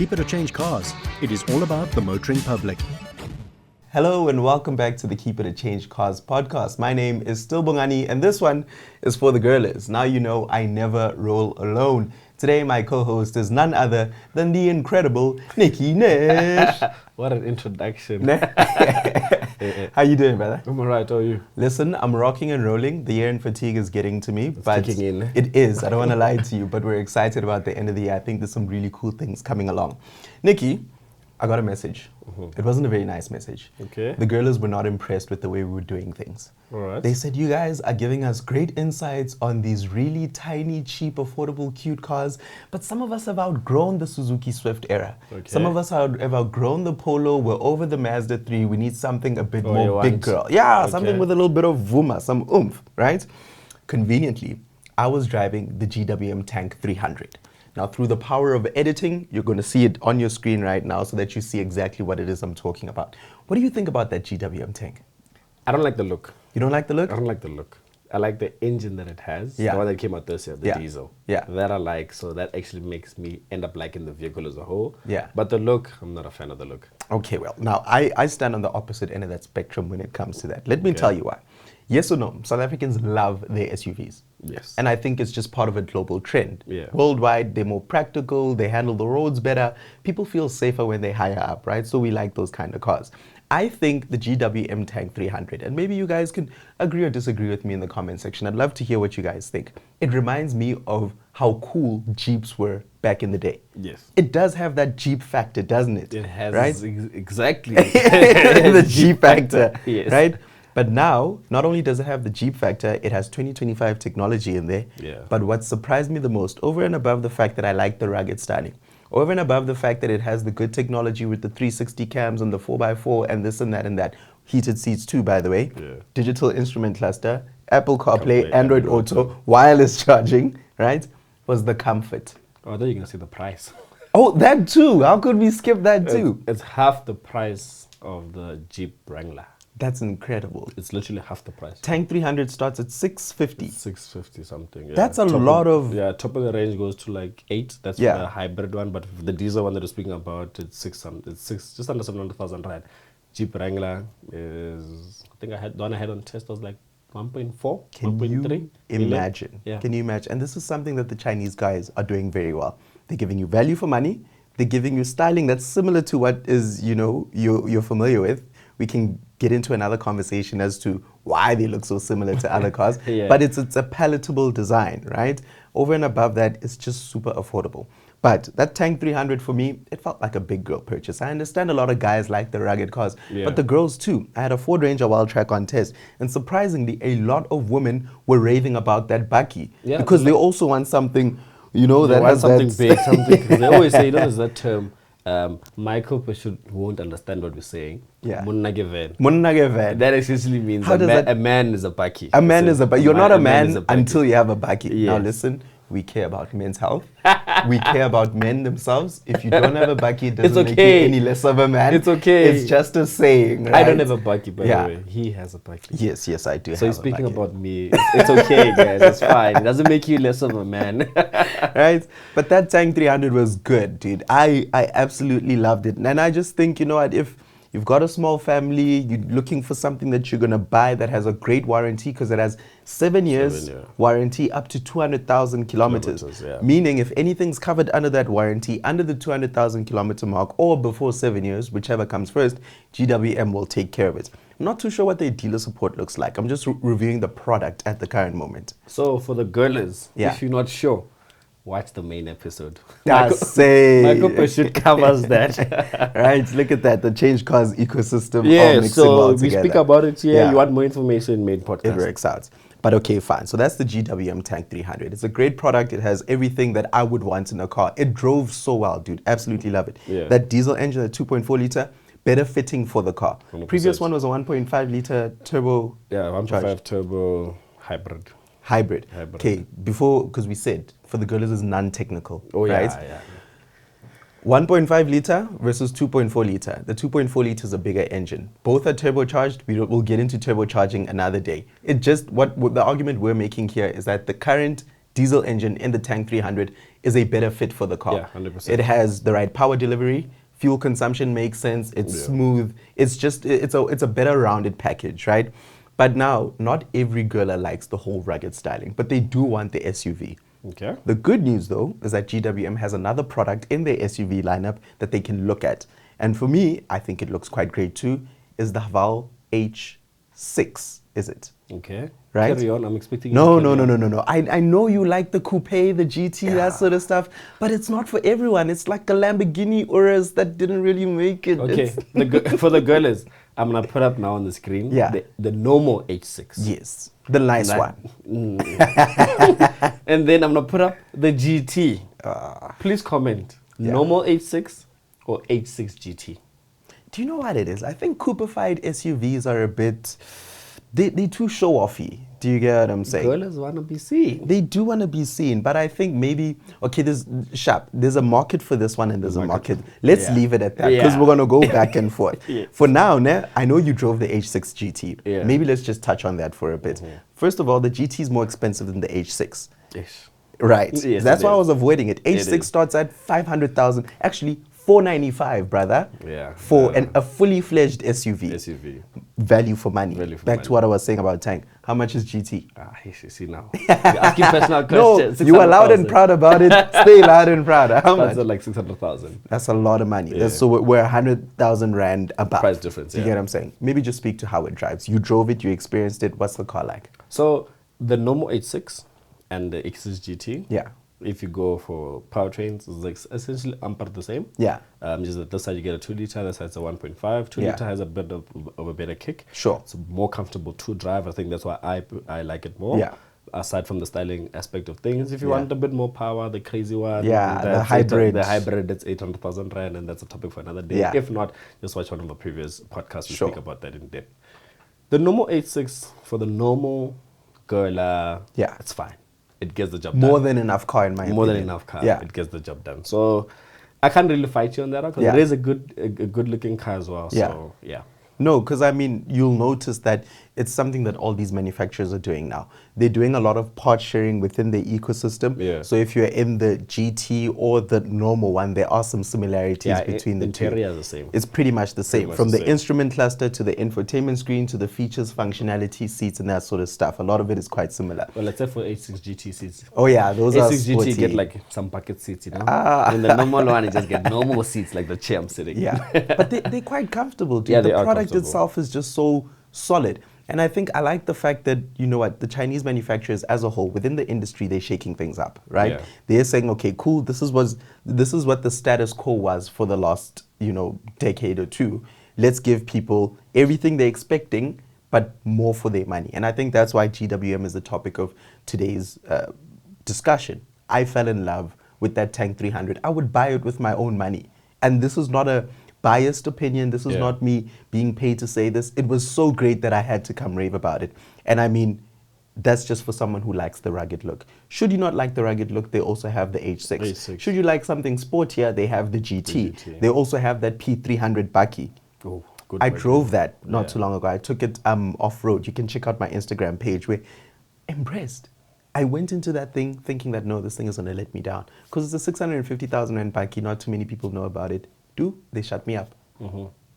Keep It or Change Cars. It is all about the motoring public. Hello and welcome back to the Keep It or Change Cars podcast. My name is still Bongani and this one is for the Gurlas. Now you know I never roll alone. Today my co-host is none other than the incredible Nicky Nash. What an introduction. How you doing, brother? I'm alright, how are you? Listen, I'm rocking and rolling. The year-end fatigue is getting to me, but kicking in. It is. I don't want to lie to you, but we're excited about the end of the year. I think there's some really cool things coming along. Nicky, I got a message. It wasn't a very nice message. Okay. The Gurlas were not impressed with the way we were doing things. Alright. They said, you guys are giving us great insights on these really tiny, cheap, affordable, cute cars, but some of us have outgrown the Suzuki Swift era. Okay. Some of us have outgrown the Polo. We're over the Mazda 3. We need something a bit you more big want- girl. Yeah, Okay. something with a little bit of vuma, some oomph, right? Conveniently, I was driving the GWM Tank 300. Now, through the power of editing, you're going to see it on your screen right now so that you see exactly what it is I'm talking about. What do you think about that GWM Tank? I don't like the look. You don't like the look? I don't like the look. I like the engine that it has. Yeah. The one that came out this year, the Yeah. diesel. Yeah. That I like, so that actually makes me end up liking the vehicle as a whole. Yeah. But the look, I'm not a fan of the look. Okay, well, now I stand on the opposite end of that spectrum when it comes to that. Let me Okay. tell you why. Yes or no, South Africans love their SUVs. Yes. And I think it's just part of a global trend. Yeah. Worldwide, they're more practical, they handle the roads better. People feel safer when they're higher up, right? So we like those kind of cars. I think the GWM Tank 300, and maybe you guys can agree or disagree with me in the comment section. I'd love to hear what you guys think. It reminds me of how cool Jeeps were back in the day. Yes. It does have that Jeep factor, doesn't it? It has right? exactly the Jeep factor, Yes. right? But now, not only does it have the Jeep factor, it has 2025 technology in there. Yeah. But what surprised me the most, over and above the fact that I like the rugged styling, over and above the fact that it has the good technology with the 360 cams and the 4x4 and this and that, heated seats too, by the way, Yeah. digital instrument cluster, Apple CarPlay, CarPlay, Android Auto, wireless charging, right, was the comfort. Oh, then you're going to see the price. Oh, that too. How could we skip that too? It's half the price of the Jeep Wrangler. That's incredible. It's literally half the price. Tank 300 starts at 650. 650 something. Yeah. That's a Top lot of- Yeah, top of the range goes to like 8. That's Yeah. for the hybrid one. But for the diesel one that we're speaking about, it's 6. It's 6, just under 700,000 rand. Jeep Wrangler is, I think the one I had on test was like 1.4, Can 1.3 you million. imagine? Yeah. Can you imagine? And this is something that the Chinese guys are doing very well. They're giving you value for money. They're giving you styling that's similar to what is, you're familiar with. We can get into another conversation as to why they look so similar to other cars. Yeah. But it's a palatable design, right? Over and above that, it's just super affordable. But that Tank 300 for me, it felt like a big girl purchase. I understand a lot of guys like the rugged cars, Yeah. but the girls too. I had a Ford Ranger Wild Track on test, and surprisingly, a lot of women were raving about that bakkie Yeah, because they also want something, that They want has something that big, something. 'Cause they always say, there's that term, Michael Pashut won't understand what we're saying. Yeah. Munnageven. Munnageven. That essentially means How does that- a man is a bakkie. A man is a bakkie. You're not a is man a bakkie. until you have a bakkie. Now Yes. listen, we care about men's health. We care about men themselves. If you don't have a bakkie, it doesn't make okay. you any less of a man. It's okay. It's just a saying, right? I don't have a bakkie, by Yeah. the way. He has a bakkie. Yes, I do So have he's speaking a bakkie. about me. It's okay, guys. It's fine. It doesn't make you less of a man. Right? But that Tank 300 was good, dude. I absolutely loved it. And I just think, you know what, if you've got a small family, you're looking for something that you're going to buy that has a great warranty because it has 7 years 7 year. warranty up to 200,000 kilometers. Kilometers, yeah. Meaning if anything's covered under that warranty, under the 200,000 kilometer mark or before 7 years, whichever comes first, GWM will take care of it. I'm not too sure what their dealer support looks like. I'm just reviewing the product at the current moment. So for the girls, Yeah. if you're not sure, watch the main episode. I say. Michael Pashut covers that. Right, look at that, the Change Cars ecosystem all Yeah, mixing so well we together. speak about it here. Yeah. You want more information, main podcast. It works out. But okay, fine. So that's the GWM Tank 300. It's a great product. It has everything that I would want in a car. It drove so well, dude. Absolutely love it. Yeah. That diesel engine, the 2.4 liter, better fitting for the car. 100%. Previous one was a 1.5 liter turbo Yeah, 1.5 charged turbo hybrid. hybrid. Hybrid. Okay, before, because we said for the girls is non-technical, Oh, yeah, right? yeah. 1.5 liter versus 2.4 liter. The 2.4 liter is a bigger engine. Both are turbocharged. We'll get into turbocharging another day. It just, what the argument we're making here is that the current diesel engine in the Tank 300 is a better fit for the car. Yeah, 100%. It has the right power delivery, fuel consumption makes sense, it's smooth, it's a better rounded package, right? But now, not every girler likes the whole rugged styling, but they do want the SUV. Okay. The good news, though, is that GWM has another product in their SUV lineup that they can look at. And for me, I think it looks quite great too, is the Haval H6, is it? Okay. Right? Carry on. I'm expecting you No, to no, carry no, on. no, no, no. I know you like the coupe, the GT, that sort of stuff, but it's not for everyone. It's like the Lamborghini Urus that didn't really make it. Okay. It's For the girls, I'm going to put up now on the screen Yeah. the normal H6. yes, the nice one. And then I'm going to put up the GT. Please comment. Normal H6 or H6 GT? Do you know what it is? I think coupified SUVs are a bit, they're too show-offy. Do you get what I'm saying? Girls want to be seen. They do want to be seen, but I think maybe, okay, there's a market for this one and there's a market. Let's leave it at that because we're going to go back and forth. For now, I know you drove the H6 GT. Yeah. Maybe let's just touch on that for a bit. First of all, the GT is more expensive than the H6. Yes. Right. Yes, That's it why I is. was avoiding it. It H6 is. starts at 500,000. Actually, 495, brother. Yeah. For a fully fledged SUV. SUV. Value for money. Value for Back money. to what I was saying about Tank. How much is GT? You see now. You're asking personal No, questions. you are loud and 600,000. proud about it. Stay loud and proud. How That's much? like 600,000. That's a lot of money. Yeah. So we're 100,000 Rand above. Price difference, Do you yeah. get what I'm saying? Maybe just speak to how it drives. You drove it, you experienced it. What's the car like? So the normal H6 and the X6 GT. Yeah. If you go for powertrains, it's like essentially the same. Yeah. Just that this side you get a 2 liter, this side it's a 1.5. 2 Yeah. liter has a bit of a better kick. Sure. It's more comfortable to drive. I think that's why I like it more. Yeah. Aside from the styling aspect of things, if you Yeah. want a bit more power, the crazy one, Yeah, the that's hybrid. the hybrid, that's 800,000 Rand, and that's a topic for another day. Yeah. If not, just watch one of the previous podcasts. We Sure. speak about that in depth. The normal H6 for the normal girl, Yeah. it's fine. It gets the job More done. than enough car in my opinion. More than enough car. Yeah. It gets the job done. So I can't really fight you on that because Yeah. it is a good looking car as well. Yeah. So yeah. No, because I mean, you'll notice that it's something that all these manufacturers are doing now. They're doing a lot of part sharing within the ecosystem. Yeah. So if you're in the GT or the normal one, there are some similarities Yeah, between the two. interior is the same. It's pretty much the same. much From the the same. instrument cluster to the infotainment screen to the features, functionality, seats, and that sort of stuff. A lot of it is quite similar. Well, let's say for H6 GT seats. Oh yeah, those are H6 GT sporty. you get like some bucket seats, you know. And the normal one you just get normal seats like the chair I'm sitting. in. Yeah, but they're quite comfortable, dude. Yeah, the they are product comfortable. itself is just so solid. And I think I like the fact that, you know what, the Chinese manufacturers as a whole, within the industry, they're shaking things up, right? Yeah. They're saying, okay, cool, this is what the status quo was for the last, decade or two. Let's give people everything they're expecting, but more for their money. And I think that's why GWM is the topic of today's discussion. I fell in love with that Tank 300. I would buy it with my own money. And this is not a biased opinion. This is not me being paid to say this. It was so great that I had to come rave about it. And I mean, that's just for someone who likes the rugged look. Should you not like the rugged look, they also have the H6. H6. Should you like something sportier, they have the GT. GT. They also have that P300 Bucky. Oh, good I bike. drove that not too long ago. I took it off-road. You can check out my Instagram page. We're impressed. I went into that thing thinking that, no, this thing is going to let me down. Because it's a 650,000 Rand Bucky. Not too many people know about it. They shut me up. Do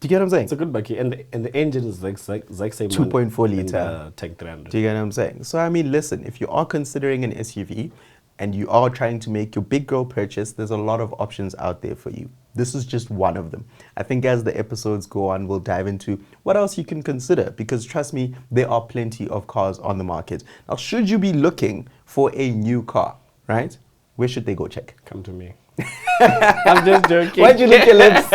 you get what I'm saying? It's a good bike, and the engine is like same 2.4 in liter. the Tank 300. Do you get what I'm saying? So, I mean, listen, if you are considering an SUV and you are trying to make your big girl purchase, there's a lot of options out there for you. This is just one of them. I think as the episodes go on, we'll dive into what else you can consider because trust me, there are plenty of cars on the market. Now, should you be looking for a new car, right? Where should they go check? Come to me. I'm just joking. Why'd you lick your lips?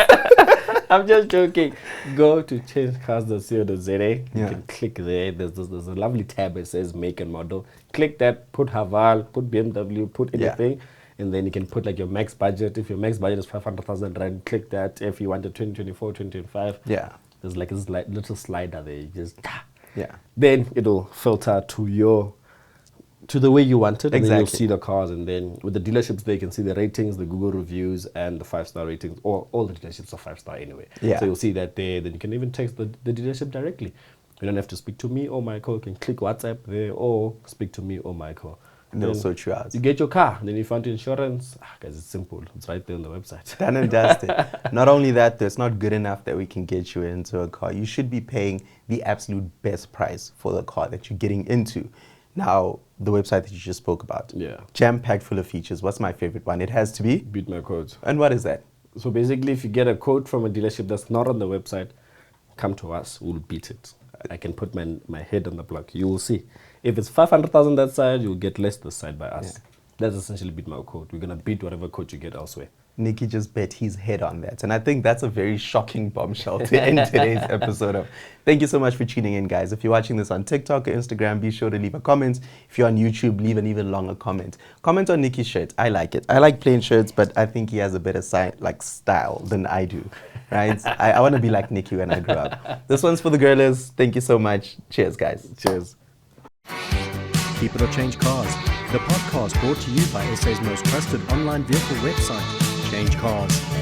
I'm just joking. Go to changecars.co.za. You Yeah. can click there. There's a lovely tab that says make and model. Click that, put Haval, put BMW, put anything. And then you can put like your max budget. If your max budget is 500,000 Rand, click that. If you want a 2024, 2025, Yeah. there's like this little slider there. You just, Yeah. then it'll filter to the way you want it, and then you'll Exactly. see the cars, and then with the dealerships there you can see the ratings, the Google reviews, and the 5-star ratings, or all the dealerships are 5-star anyway. Yeah. So you'll see that there, then you can even text the dealership directly. You don't have to speak to me or Michael, you can click WhatsApp there, or speak to me or Michael. And they'll Then sort you out. You get your car, then you find insurance. Guys, it's simple. It's right there on the website. Done and dusted. Not only that, though, it's not good enough that we can get you into a car. You should be paying the absolute best price for the car that you're getting into. Now, the website that you just spoke about. Yeah. Jam-packed full of features. What's my favorite one? It has to be? Beat my quote. And what is that? So basically, if you get a quote from a dealership that's not on the website, come to us. We'll beat it. I can put my head on the block. You will see. If it's 500,000 that side, you'll get less this side by us. Yeah. That's essentially beat my quote. We're going to beat whatever quote you get elsewhere. Nicky just bet his head on that. And I think that's a very shocking bombshell to end today's episode of. Thank you so much for tuning in, guys. If you're watching this on TikTok or Instagram, be sure to leave a comment. If you're on YouTube, leave an even longer comment. Comment on Nicky's shirt. I like it. I like plain shirts, but I think he has a better style than I do. Right? I want to be like Nicky when I grow up. This one's for the Gurlas. Thank you so much. Cheers, guys. Cheers. Keep it or change cars. The podcast brought to you by SA's most trusted online vehicle website, Change Cars.